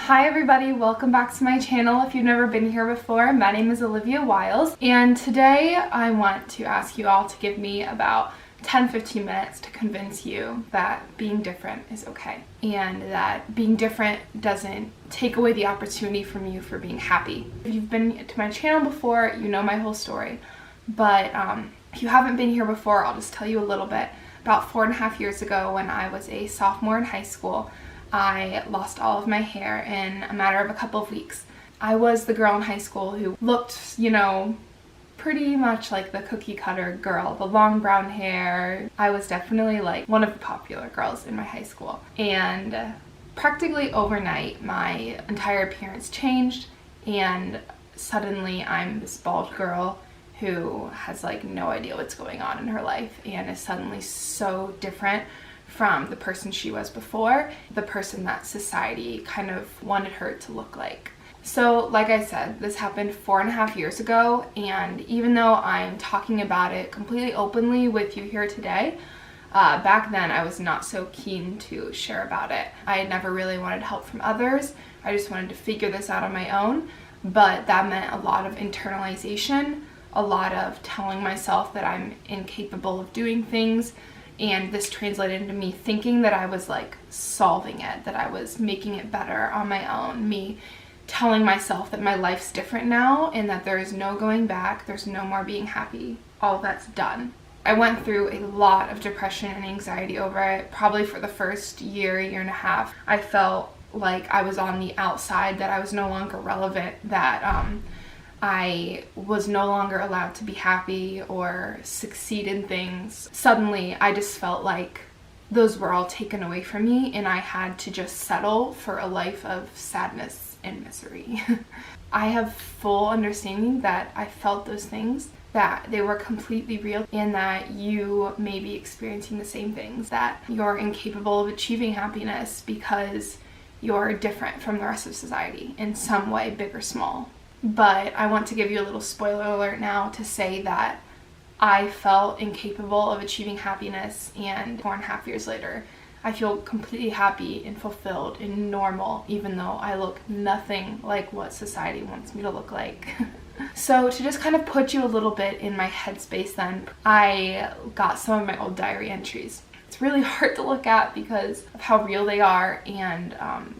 Hi everybody, welcome back to my channel. If you've never been here before, my name is Olivia Wiles, and today I want to ask you all to give me about 10-15 minutes to convince you that being different is okay, and that being different doesn't take away the opportunity from you for being happy. If you've been to my channel before, you know my whole story, but if you haven't been here before, I'll just tell you a little bit. About 4.5 years ago, when I was a sophomore in high school, I lost all of my hair in a matter of a couple of weeks. I was the girl in high school who looked, pretty much like the cookie cutter girl, the long brown hair. I was definitely like one of the popular girls in my high school. And practically overnight, my entire appearance changed, and suddenly I'm this bald girl who has like no idea what's going on in her life and is suddenly so different from the person she was before, the person that society kind of wanted her to look like. So like I said, this happened 4.5 years ago, and even though I'm talking about it completely openly with you here today, back then I was not so keen to share about it. I had never really wanted help from others. I just wanted to figure this out on my own, but that meant a lot of internalization, a lot of telling myself that I'm incapable of doing things. And this translated into me thinking that I was like solving it, that I was making it better on my own, me telling myself that my life's different now and that there is no going back, there's no more being happy, all that's done. I went through a lot of depression and anxiety over it. Probably for the first year and a half, I felt like I was on the outside, that I was no longer relevant, that I was no longer allowed to be happy or succeed in things. Suddenly, I just felt like those were all taken away from me, and I had to just settle for a life of sadness and misery. I have full understanding that I felt those things, that they were completely real, and that you may be experiencing the same things, that you're incapable of achieving happiness because you're different from the rest of society in some way, big or small. But I want to give you a little spoiler alert now to say that I felt incapable of achieving happiness, and 4.5 years later, I feel completely happy and fulfilled and normal, even though I look nothing like what society wants me to look like. So to just kind of put you a little bit in my headspace then, I got some of my old diary entries. It's really hard to look at because of how real they are, and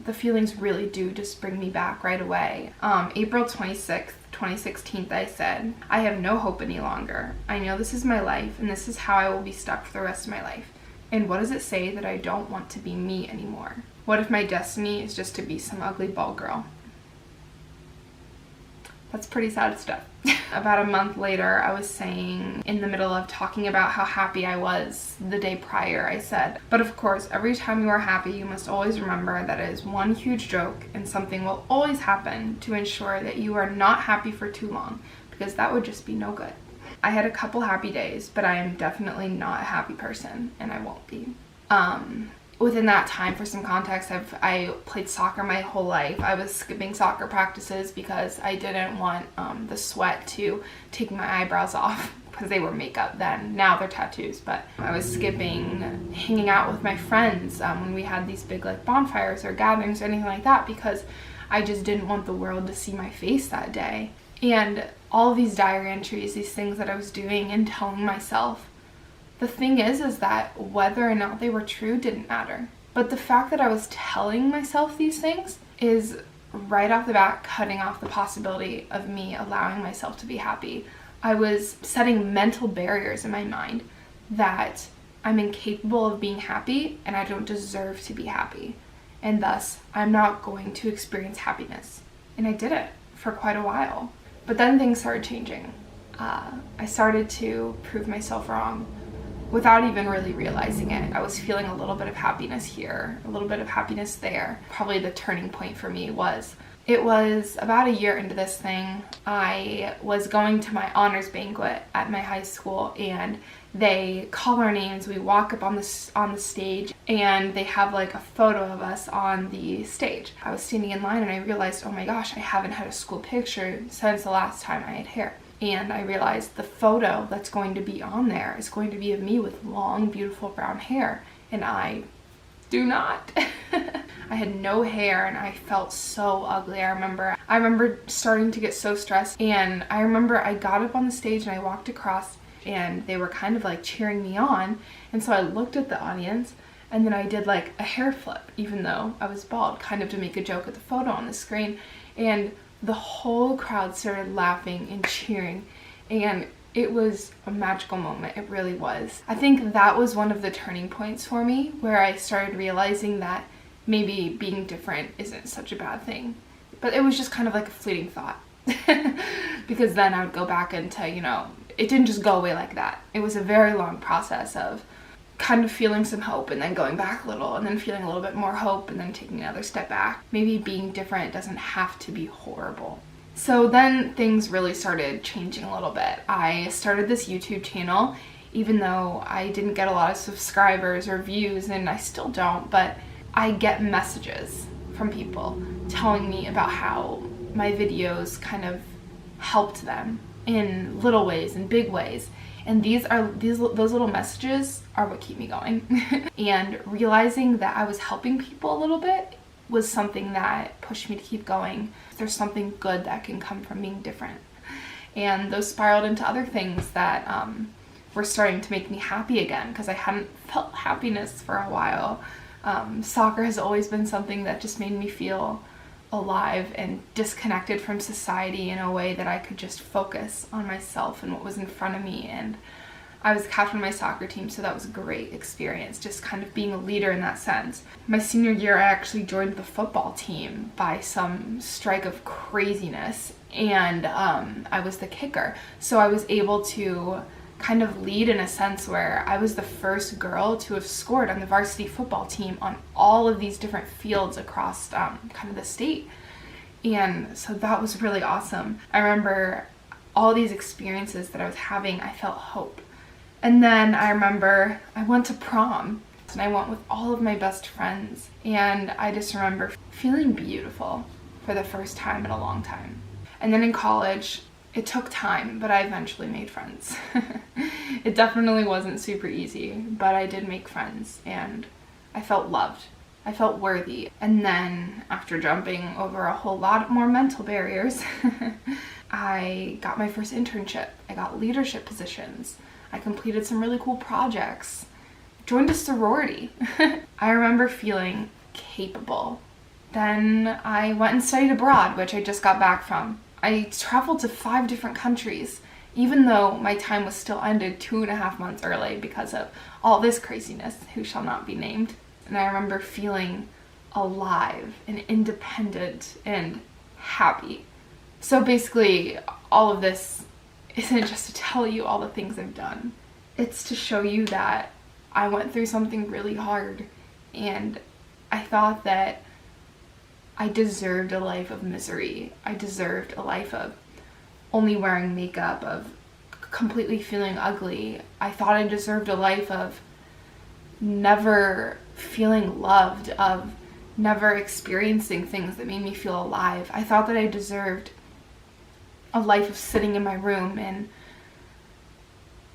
the feelings really do just bring me back right away. April 26th, 2016, I said, "I have no hope any longer. I know this is my life, and this is how I will be stuck for the rest of my life. And what does it say that I don't want to be me anymore? What if my destiny is just to be some ugly bald girl?" That's pretty sad stuff. About a month later, I was saying, in the middle of talking about how happy I was the day prior, I said, "But of course, every time you are happy, you must always remember that it is one huge joke, and something will always happen to ensure that you are not happy for too long, because that would just be no good." I had a couple happy days, but I am definitely not a happy person, and I won't be. Within that time, for some context, I played soccer my whole life. I was skipping soccer practices because I didn't want the sweat to take my eyebrows off, because they were makeup then. Now they're tattoos, but I was skipping hanging out with my friends when we had these big like bonfires or gatherings or anything like that, because I just didn't want the world to see my face that day. And all of these diary entries, these things that I was doing and telling myself, the thing is that whether or not they were true didn't matter. But the fact that I was telling myself these things is right off the bat cutting off the possibility of me allowing myself to be happy. I was setting mental barriers in my mind that I'm incapable of being happy and I don't deserve to be happy. And thus, I'm not going to experience happiness. And I did it for quite a while. But then things started changing. I started to prove myself wrong without even really realizing it. I was feeling a little bit of happiness here, a little bit of happiness there. Probably the turning point for me was about a year into this thing. I was going to my honors banquet at my high school, and they call our names. We walk up on the stage, and they have like a photo of us on the stage. I was standing in line, and I realized, oh my gosh, I haven't had a school picture since the last time I had hair. And I realized the photo that's going to be on there is going to be of me with long, beautiful brown hair, and I do not. I had no hair and I felt so ugly. I remember starting to get so stressed, and I remember I got up on the stage and I walked across and they were kind of like cheering me on, and so I looked at the audience and then I did like a hair flip even though I was bald, kind of to make a joke at the photo on the screen, and the whole crowd started laughing and cheering, and it was a magical moment. It really was. I think that was one of the turning points for me, where I started realizing that maybe being different isn't such a bad thing. But it was just kind of like a fleeting thought. Because then I would go back into, it didn't just go away like that. It was a very long process of kind of feeling some hope and then going back a little and then feeling a little bit more hope and then taking another step back. Maybe being different doesn't have to be horrible. So then things really started changing a little bit. I started this YouTube channel, even though I didn't get a lot of subscribers or views, and I still don't, but I get messages from people telling me about how my videos kind of helped them in little ways and big ways. And those little messages are what keep me going. And realizing that I was helping people a little bit was something that pushed me to keep going. There's something good that can come from being different. And those spiraled into other things that were starting to make me happy again, because I hadn't felt happiness for a while. Soccer has always been something that just made me feel alive and disconnected from society in a way that I could just focus on myself and what was in front of me. And I was captain of my soccer team, so that was a great experience, just kind of being a leader in that sense. My senior year, I actually joined the football team by some strike of craziness, and I was the kicker. So I was able to kind of lead in a sense where I was the first girl to have scored on the varsity football team on all of these different fields across kind of the state. And so that was really awesome. I remember all these experiences that I was having, I felt hope. And then I remember I went to prom, and I went with all of my best friends, and I just remember feeling beautiful for the first time in a long time. And then in college, it took time, but I eventually made friends. It definitely wasn't super easy, but I did make friends, and I felt loved. I felt worthy. And then after jumping over a whole lot more mental barriers, I got my first internship. I got leadership positions. I completed some really cool projects. Joined a sorority. I remember feeling capable. Then I went and studied abroad, which I just got back from. I traveled to 5 different countries, even though my time was still ended 2.5 months early because of all this craziness, who shall not be named. And I remember feeling alive and independent and happy. So basically, all of this isn't just to tell you all the things I've done. It's to show you that I went through something really hard, and I thought that I deserved a life of misery. I deserved a life of only wearing makeup, of completely feeling ugly. I thought I deserved a life of never feeling loved, of never experiencing things that made me feel alive. I thought that I deserved a life of sitting in my room and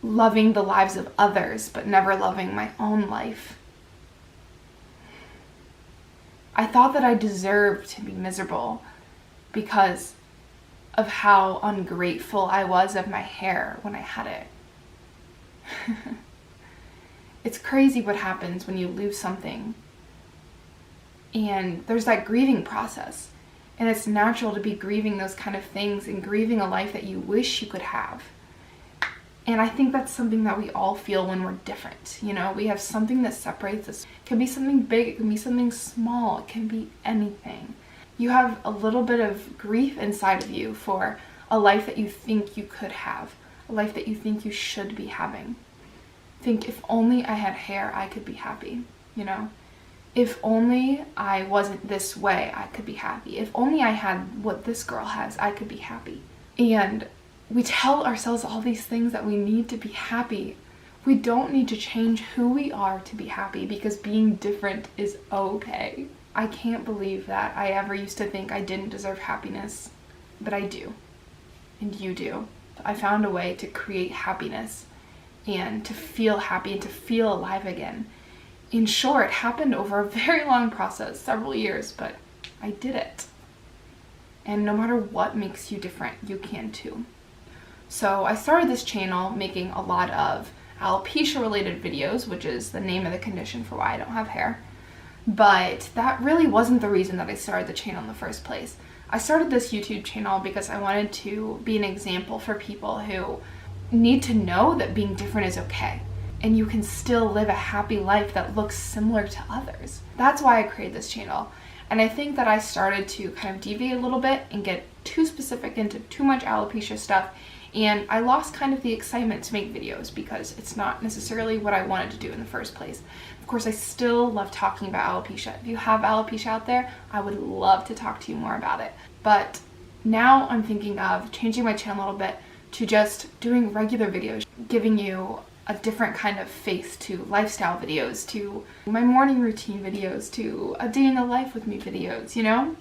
loving the lives of others, but never loving my own life. I thought that I deserved to be miserable because of how ungrateful I was of my hair when I had it. It's crazy what happens when you lose something. And there's that grieving process. And it's natural to be grieving those kind of things and grieving a life that you wish you could have. And I think that's something that we all feel when we're different. We have something that separates us. It can be something big, it can be something small, it can be anything. You have a little bit of grief inside of you for a life that you think you could have, a life that you think you should be having. Think, if only I had hair, I could be happy, If only I wasn't this way, I could be happy. If only I had what this girl has, I could be happy. And we tell ourselves all these things that we need to be happy. We don't need to change who we are to be happy, because being different is okay. I can't believe that I ever used to think I didn't deserve happiness, but I do. And you do. I found a way to create happiness and to feel happy and to feel alive again. in short, it happened over a very long process, several years, but I did it. And no matter what makes you different, you can too. So I started this channel making a lot of alopecia related videos, which is the name of the condition for why I don't have hair. But that really wasn't the reason that I started the channel in the first place. I started this YouTube channel because I wanted to be an example for people who need to know that being different is okay, and you can still live a happy life that looks similar to others. That's why I created this channel. And I think that I started to kind of deviate a little bit and get too specific into too much alopecia stuff, and I lost kind of the excitement to make videos because it's not necessarily what I wanted to do in the first place. Of course, I still love talking about alopecia. If you have alopecia out there, I would love to talk to you more about it. But now I'm thinking of changing my channel a little bit to just doing regular videos, giving you a different kind of face to lifestyle videos, to my morning routine videos, to a day in the life with me videos, you know?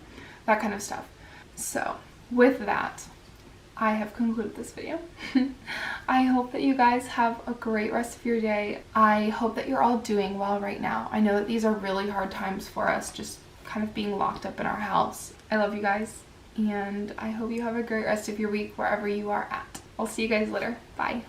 That kind of stuff. So with that, I have concluded this video. I hope that you guys have a great rest of your day. I hope that you're all doing well right now. I know that these are really hard times for us, just kind of being locked up in our house. I love you guys, and I hope you have a great rest of your week wherever you are at. I'll see you guys later. Bye.